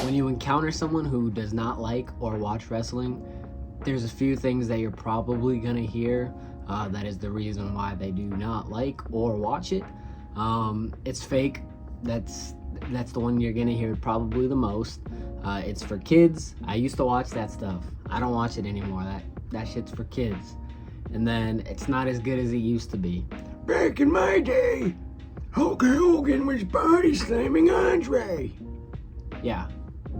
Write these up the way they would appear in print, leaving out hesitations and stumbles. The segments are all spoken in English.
when you encounter someone who does not like or watch wrestling, there's a few things that you're probably gonna hear that is the reason why they do not like or watch it. It's fake. That's the one you're gonna hear probably the most. It's for kids. I used to watch that stuff. I don't watch it anymore. That shit's for kids. And then it's not as good as it used to be. Back in my day, Hulk Hogan was body slamming Andre. Yeah,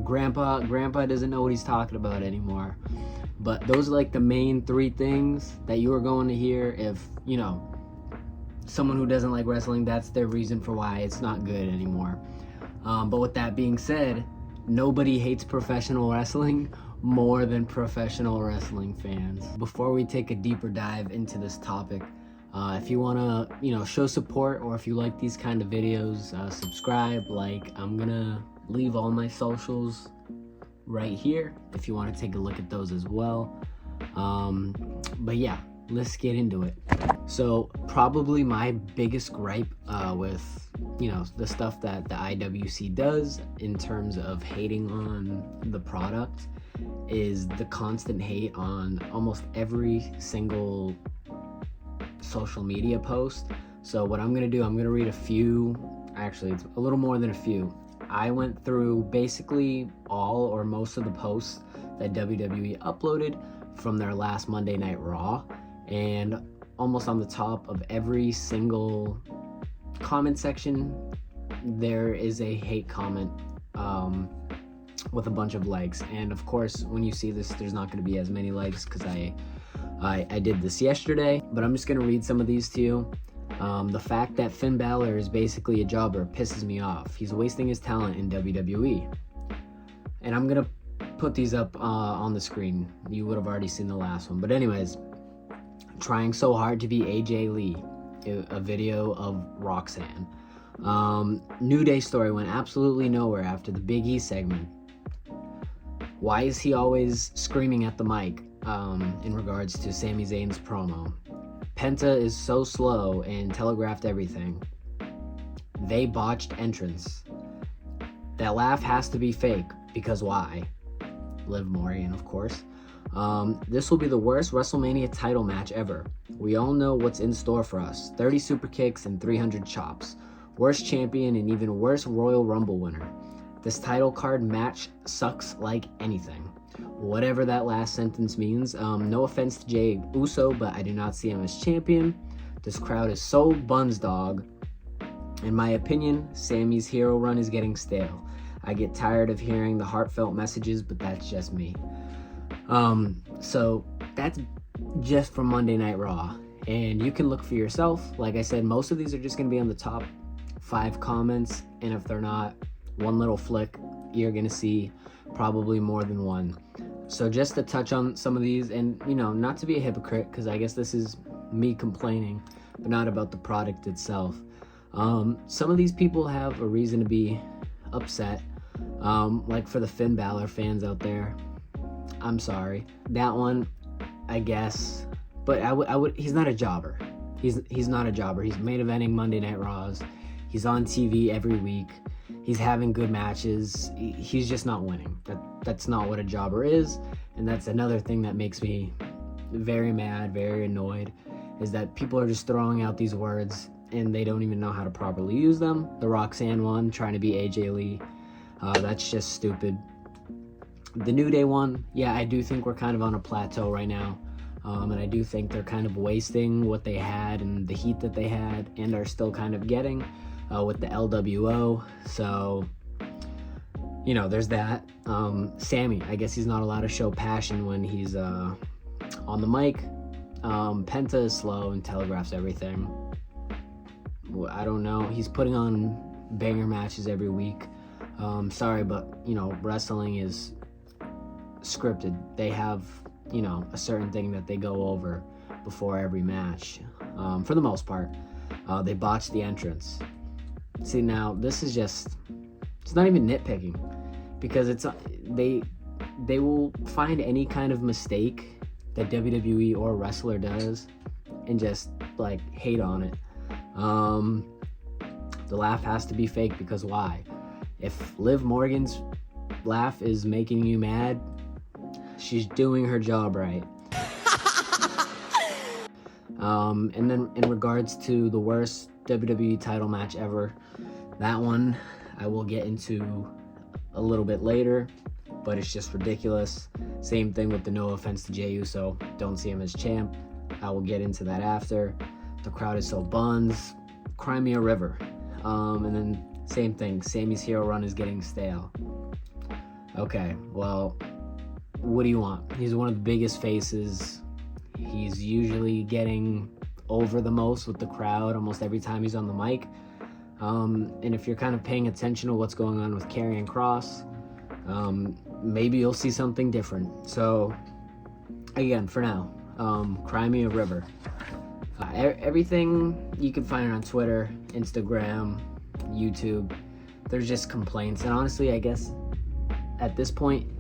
Grandpa doesn't know what he's talking about anymore. But those are like the main three things that you are going to hear if, someone who doesn't like wrestling, that's their reason for why it's not good anymore. But with that being said, nobody hates professional wrestling more than professional wrestling fans. Before we take a deeper dive into this topic, if you want to, show support, or if you like these kind of videos, subscribe, like. I'm gonna leave all my socials right here if you want to take a look at those as well. But yeah, let's get into it. So probably my biggest gripe with the stuff that the IWC does in terms of hating on the product is the constant hate on almost every single social media post. So what I'm gonna do, I'm gonna read a few, actually it's a little more than a few. I went through basically all or most of the posts that WWE uploaded from their last Monday Night Raw, and almost on the top of every single comment section there is a hate comment with a bunch of likes. And of course, when you see this, there's not going to be as many likes because I did this yesterday, but I'm just going to read some of these to you. The fact that Finn Balor is basically a jobber pisses me off. He's wasting his talent in WWE. And I'm going to put these up on the screen. You would have already seen the last one. But anyways, trying so hard to be AJ Lee, a video of Roxanne. New Day story went absolutely nowhere after the Big E segment. Why is he always screaming at the mic in regards to Sami Zayn's promo? Penta is so slow and telegraphed everything. They botched entrance. That laugh has to be fake, because why? Liv Morgan, of course. This will be the worst WrestleMania title match ever. We all know what's in store for us. 30 super kicks and 300 chops. Worst champion and even worse Royal Rumble winner. This title card match sucks like anything. Whatever that last sentence means. No offense to Jey Uso, but I do not see him as champion. This crowd is so buns dog. In my opinion, Sammy's hero run is getting stale. I get tired of hearing the heartfelt messages, but that's just me. So that's just from Monday Night Raw. And you can look for yourself. Like I said, most of these are just going to be on the top 5 comments. And if they're not, one little flick, you're going to see probably more than one. So just to touch on some of these, and not to be a hypocrite, because I guess this is me complaining, but not about the product itself. Some of these people have a reason to be upset. Like for the Finn Balor fans out there, I'm sorry. That one, I guess, but I would. He's not a jobber. He's not a jobber. He's main eventing Monday Night Raws. He's on TV every week. He's having good matches. He's just not winning. That's not what a jobber is, and that's another thing that makes me very mad, very annoyed, is that people are just throwing out these words and they don't even know how to properly use them. The Roxanne one, trying to be AJ Lee, that's just stupid. The New Day one, yeah, I do think we're kind of on a plateau right now, and I do think they're kind of wasting what they had and the heat that they had and are still kind of getting with the LWO. So, there's that. Sammy, I guess he's not allowed to show passion when he's on the mic. Penta is slow and telegraphs everything. I don't know. He's putting on banger matches every week. Sorry, but, wrestling is scripted. They have, a certain thing that they go over before every match. For the most part, they botched the entrance. See, now this is it's not even nitpicking, because they will find any kind of mistake that WWE or a wrestler does and just hate on it. The laugh has to be fake, because why? If Liv Morgan's laugh is making you mad, she's doing her job right. And then in regards to the worst WWE title match ever, that one I will get into a little bit later, but it's just ridiculous. Same thing with the no offense to Jey Uso, don't see him as champ. I will get into that after. The crowd is so buns. Cry Me a River. And then same thing, Sammy's hero run is getting stale. Okay, well, what do you want? He's one of the biggest faces. He's usually getting over the most with the crowd almost every time he's on the mic. And if you're kind of paying attention to what's going on with Karrion Kross, maybe you'll see something different. So, again, for now, Cry Me a River. Everything you can find on Twitter, Instagram, YouTube, there's just complaints. And honestly, I guess at this point,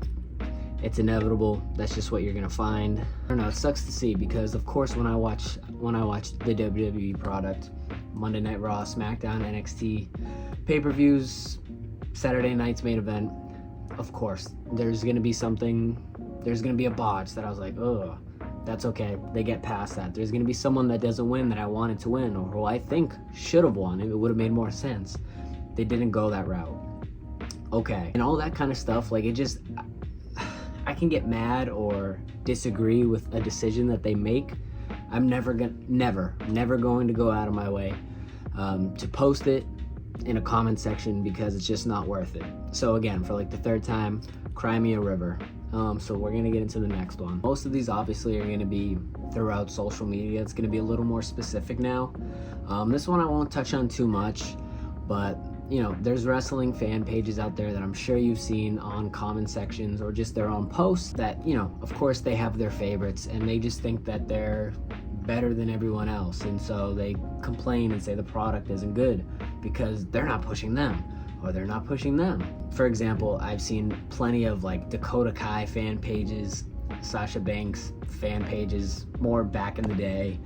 it's inevitable. That's just what you're gonna find. I don't know, it sucks to see because of course when I watch the WWE product, Monday Night Raw, SmackDown, NXT, pay-per-views, Saturday night's main event, of course, there's gonna be a botch that I was like, oh, that's okay. They get past that. There's gonna be someone that doesn't win that I wanted to win or who I think should have won. It would have made more sense. They didn't go that route. Okay. And all that kind of stuff, like I can get mad or disagree with a decision that they make. I'm never going to go out of my way to post it in a comment section because it's just not worth it. So again, for like the third time, Cry Me a River. So we're gonna get into the next one. Most of these obviously are gonna be throughout social media. It's gonna be a little more specific now. This one I won't touch on too much, but you know, there's wrestling fan pages out there that I'm sure you've seen on comment sections or just their own posts that, you know, of course they have their favorites and they just think that they're better than everyone else. And so they complain and say the product isn't good because they're not pushing them or they're not pushing them. For example, I've seen plenty of like Dakota Kai fan pages, Sasha Banks fan pages, more back in the day.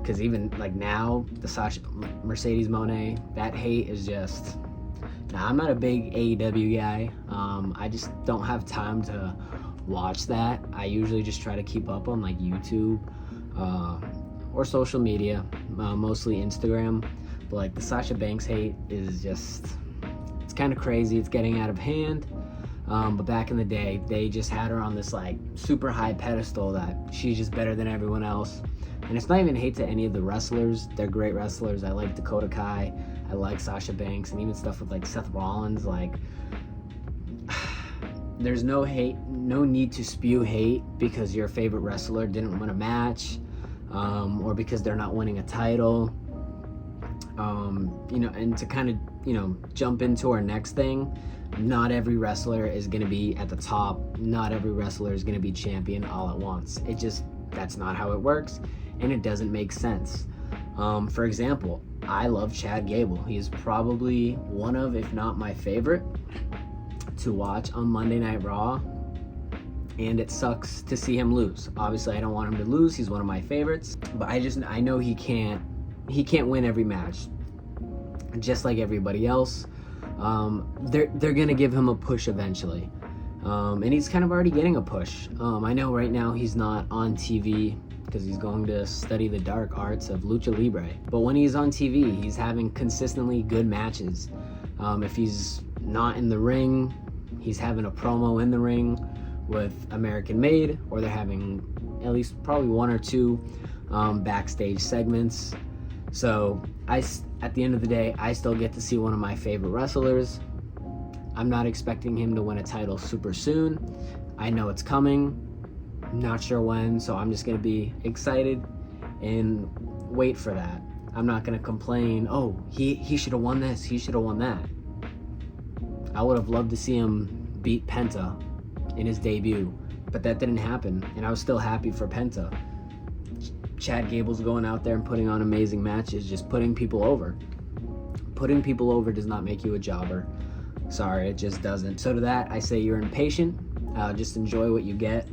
Because even like now, the Sasha Mercedes Moné, that hate is just. Now I'm not a big AEW guy. I just don't have time to watch that. I usually just try to keep up on like YouTube or social media, mostly Instagram. But like the Sasha Banks hate is just, it's kind of crazy. It's getting out of hand. But back in the day, they just had her on this like super high pedestal that she's just better than everyone else. And it's not even hate to any of the wrestlers. They're great wrestlers. I like Dakota Kai. I like Sasha Banks. And even stuff with like Seth Rollins. Like, there's no hate, no need to spew hate because your favorite wrestler didn't win a match. Or because they're not winning a title. You know, and to kind of, you know, jump into our next thing. Not every wrestler is going to be at the top. Not every wrestler is going to be champion all at once. That's not how it works. And it doesn't make sense. For example, I love Chad Gable. He is probably one of, if not my favorite, to watch on Monday Night Raw. And it sucks to see him lose. Obviously, I don't want him to lose. He's one of my favorites. But I know he can't win every match. Just like everybody else. They're gonna give him a push eventually. And he's kind of already getting a push. I know right now he's not on TV because he's going to study the dark arts of Lucha Libre. But when he's on TV, he's having consistently good matches. If he's not in the ring, he's having a promo in the ring with American Made, or they're having at least probably one or two backstage segments. So at the end of the day, I still get to see one of my favorite wrestlers. I'm not expecting him to win a title super soon. I know it's coming. I'm not sure when, so I'm just going to be excited and wait for that. I'm not going to complain, oh, he should have won this, he should have won that. I would have loved to see him beat Penta in his debut, but that didn't happen, and I was still happy for Penta. Chad Gable's going out there and putting on amazing matches, just putting people over. Putting people over does not make you a jobber. Sorry, it just doesn't. So to that, I say you're impatient. Just enjoy what you get,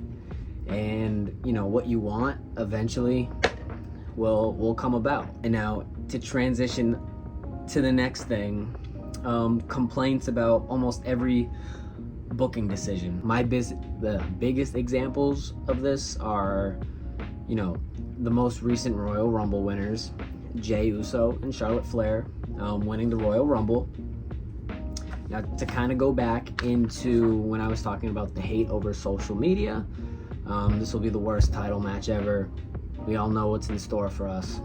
and you know what you want eventually will come about. And now to transition to the next thing, complaints about almost every booking decision. The biggest examples of this are, the most recent Royal Rumble winners, Jey Uso and Charlotte Flair, winning the Royal Rumble. Now, to kind of go back into when I was talking about the hate over social media, this will be the worst title match ever. We all know what's in store for us.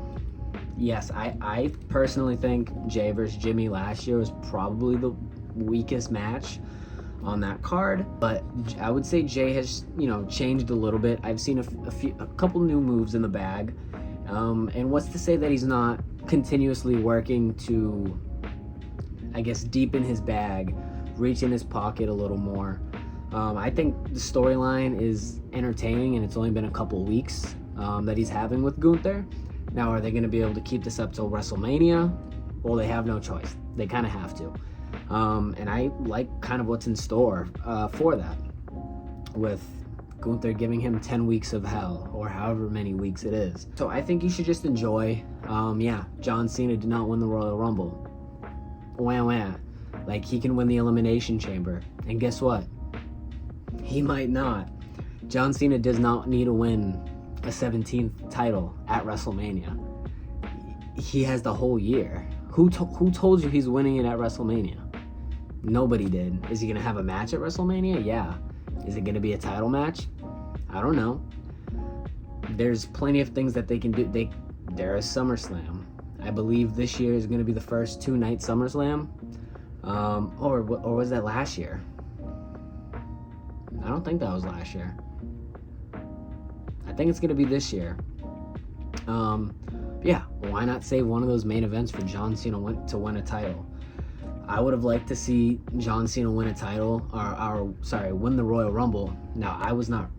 Yes, I personally think Jey versus Jimmy last year was probably the weakest match on that card, but I would say Jey has, changed a little bit. I've seen a couple new moves in the bag, and what's to say that he's not continuously working to, I guess, deepen his bag, reach in his pocket a little more. I think the storyline is entertaining, and it's only been a couple weeks that he's having with Gunther. Now, are they going to be able to keep this up till WrestleMania? Well, they have no choice. They kind of have to. And I like kind of what's in store for that, with Gunther giving him 10 weeks of hell, or however many weeks it is. So I think you should just enjoy. John Cena did not win the Royal Rumble. Wah wah. Like, he can win the Elimination Chamber. And guess what? He might not. John Cena does not need to win a 17th title at WrestleMania. He has the whole year. Who told you he's winning it at WrestleMania? Nobody did. Is he going to have a match at WrestleMania? Yeah. Is it going to be a title match? I don't know. There's plenty of things that they can do. There is SummerSlam. I believe this year is going to be the first 2-night SummerSlam. Or was that last year? I don't think that was last year. I think it's going to be this year. Why not save one of those main events for John Cena to win a title? I would have liked to see John Cena win a title, win the Royal Rumble. Now, I was not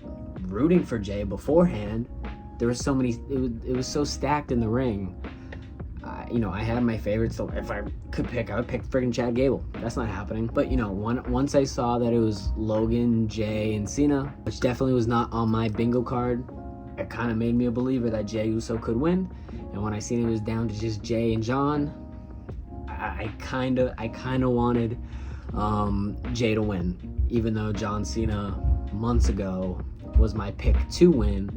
rooting for Jey beforehand. There were so many, it was so stacked in the ring. I had my favorites, so if I could pick, I would pick friggin' Chad Gable. That's not happening. But, once I saw that it was Logan, Jey, and Cena, which definitely was not on my bingo card, it kind of made me a believer that Jey Uso could win. And when I seen it was down to just Jey and John, I kind of wanted Jey to win, even though John Cena months ago was my pick to win.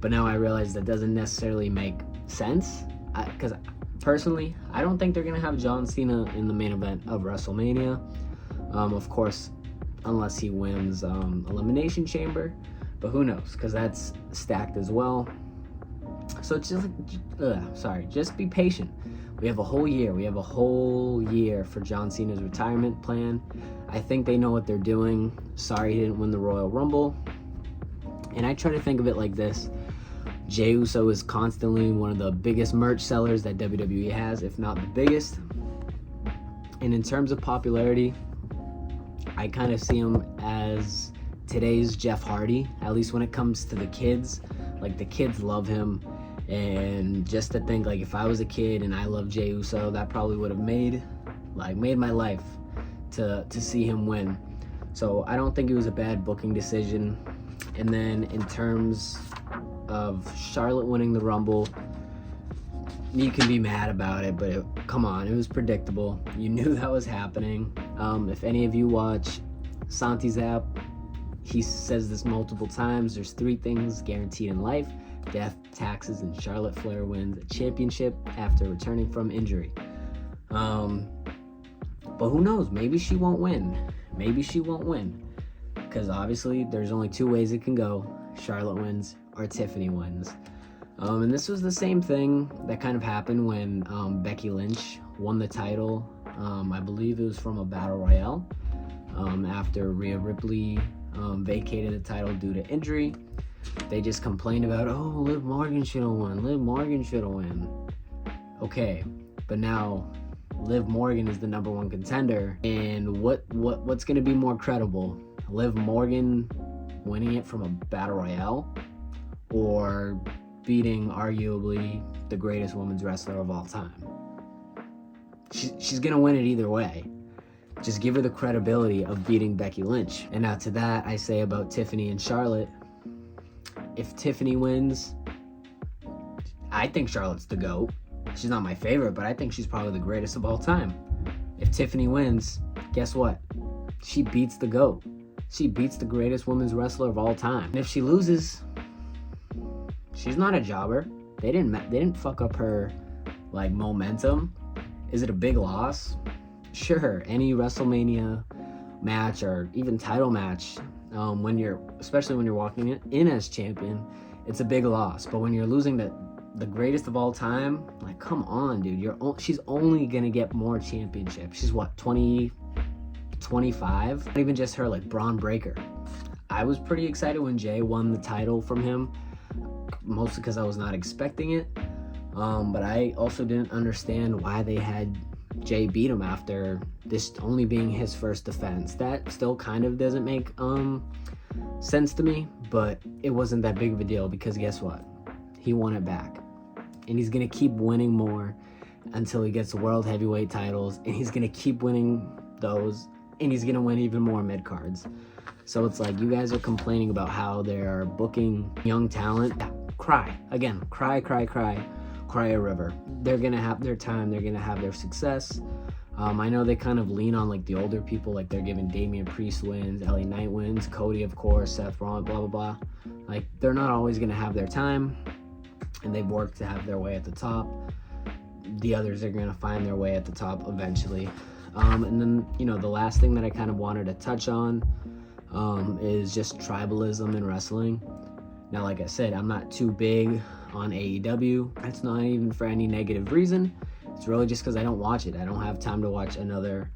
But now I realize that doesn't necessarily make sense, because personally, I don't think they're going to have John Cena in the main event of WrestleMania. Of course, unless he wins Elimination Chamber. But who knows, because that's stacked as well. So it's just be patient. We have a whole year. We have a whole year for John Cena's retirement plan. I think they know what they're doing. Sorry he didn't win the Royal Rumble. And I try to think of it like this. Jey Uso is constantly one of the biggest merch sellers that WWE has, if not the biggest. And in terms of popularity, I kind of see him as today's Jeff Hardy, at least when it comes to the kids. Like, the kids love him. And just to think, like, if I was a kid and I loved Jey Uso, that probably would have made my life to see him win. So I don't think it was a bad booking decision. And then in terms of Charlotte winning the Rumble, you can be mad about it, but come on, it was predictable. You knew that was happening. If any of you watch Santi's app, he says this multiple times. There's 3 things guaranteed in life: death, taxes, and Charlotte Flair wins a championship after returning from injury. But who knows? Maybe she won't win. Because obviously there's only 2 ways it can go. Charlotte wins or Tiffany wins. And this was the same thing that kind of happened when Becky Lynch won the title. I believe it was from a Battle Royale after Rhea Ripley vacated the title due to injury. They just complained about, Liv Morgan should have won. Okay, but now Liv Morgan is the number 1 contender, and what's going to be more credible? Liv Morgan winning it from a Battle Royale, or beating arguably the greatest women's wrestler of all time? She's going to win it either way. Just give her the credibility of beating Becky Lynch. And now to that, I say about Tiffany and Charlotte. If Tiffany wins, I think Charlotte's the GOAT. She's not my favorite, but I think she's probably the greatest of all time. If Tiffany wins, guess what? She beats the GOAT. She beats the greatest women's wrestler of all time. And if she loses, she's not a jobber. They didn't fuck up her like momentum. Is it a big loss? Sure, any WrestleMania match or even title match, especially when you're walking in as champion, it's a big loss. But when you're losing the greatest of all time, like, come on, dude. She's only gonna get more championships. She's what, 20, 25? Not even just her, like Braun Breaker. I was pretty excited when Jay won the title from him, mostly because I was not expecting it. But I also didn't understand why they had Jay beat him after this only being his first defense. That still kind of doesn't make sense to me, but it wasn't that big of a deal because guess what? He won it back. And he's going to keep winning more until he gets the world heavyweight titles, and he's going to keep winning those, and he's going to win even more mid-cards. So it's like, you guys are complaining about how they're booking young talent. Cry. Again, cry a river. They're gonna have their time, they're gonna have their success. I know they kind of lean on like the older people, like they're giving Damian Priest wins, LA Knight wins, Cody of course, Seth Rollins, blah blah blah. Like, they're not always gonna have their time, and they've worked to have their way at the top. The others are gonna find their way at the top eventually. And then, the last thing that I kind of wanted to touch on is just tribalism in wrestling. Now, like I said, I'm not too big on AEW. It's not even for any negative reason. It's really just because I don't watch it. I don't have time to watch another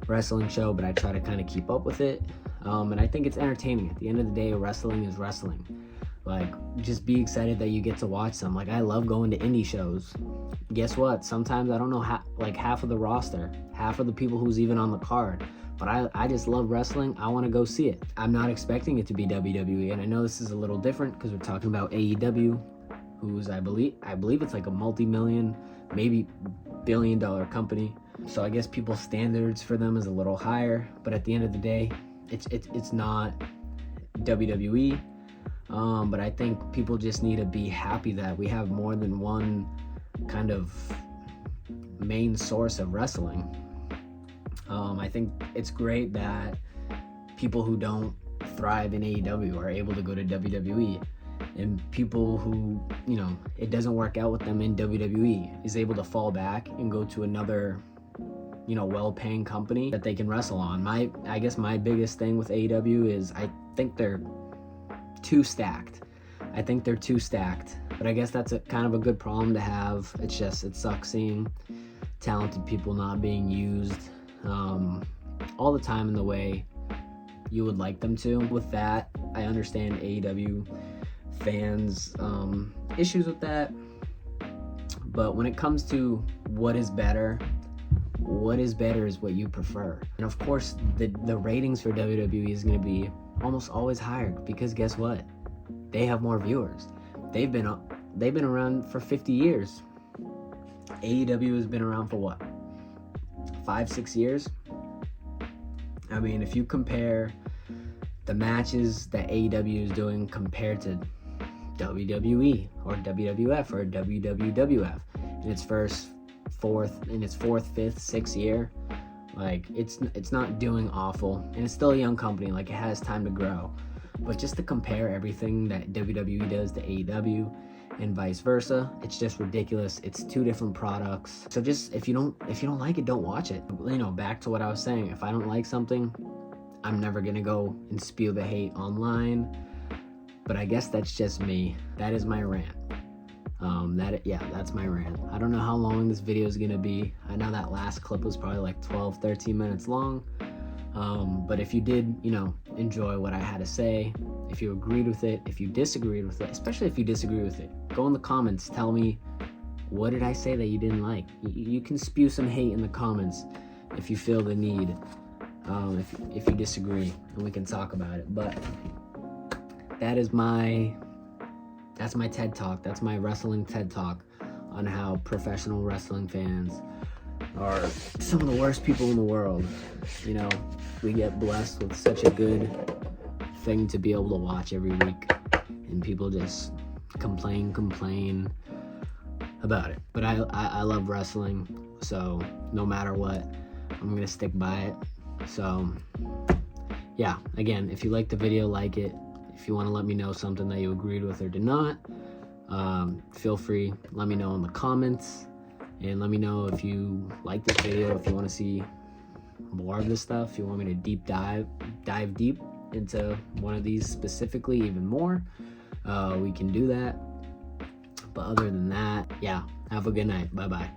wrestling show, but I try to kind of keep up with it. And I think it's entertaining. At the end of the day, wrestling is wrestling. Like, just be excited that you get to watch some. Like, I love going to indie shows. Guess what? Sometimes I don't know half of the roster, half of the people who's even on the card. But I just love wrestling. I want to go see it. I'm not expecting it to be WWE. And I know this is a little different because we're talking about AEW, who's, I believe it's like a multi-million, maybe billion-dollar company. So I guess people's standards for them is a little higher. But at the end of the day, it's not WWE. But I think people just need to be happy that we have more than one kind of main source of wrestling. I think it's great that people who don't thrive in AEW are able to go to WWE, and people who, it doesn't work out with them in WWE is able to fall back and go to another, well-paying company that they can wrestle on. I guess my biggest thing with AEW is I think they're too stacked. But I guess that's kind of a good problem to have. It's just, it sucks seeing talented people not being used all the time in the way you would like them to. With that, I understand AEW fans' issues with that. But when it comes to what is better is what you prefer. And of course, the ratings for WWE is going to be almost always higher because guess what? They have more viewers. They've been around for 50 years. AEW has been around for what? 5-6 years? I mean, if you compare the matches that AEW is doing compared to WWE or WWF or WWF in its fourth, fifth, sixth year, like, it's not doing awful, and it's still a young company. Like, it has time to grow. But just to compare everything that WWE does to AEW and vice versa, it's just ridiculous. It's two different products. So just, if you don't like it, don't watch it. Back to what I was saying, if I don't like something, I'm never gonna go and spew the hate online. But I guess that's just me. That is my rant. That's my rant. I don't know how long this video is gonna be. I know that last clip was probably like 12-13 minutes long. But if you did, enjoy what I had to say, if you agreed with it, if you disagreed with it, especially if you disagree with it, go in the comments, tell me, what did I say that you didn't like? You can spew some hate in the comments if you feel the need, if you disagree, and we can talk about it. But that's my TED Talk. That's my wrestling TED Talk on how professional wrestling fans are some of the worst people in the world. We get blessed with such a good thing to be able to watch every week, and people just complain about it. But I love wrestling, so no matter what, I'm gonna stick by it. So yeah, again, if you like the video, like it. If you want to let me know something that you agreed with or did not, feel free, let me know in the comments, and let me know if you like this video, if you want to see more of this stuff, if you want me to dive deep into one of these specifically even more, we can do that. But other than that, yeah, have a good night. Bye bye.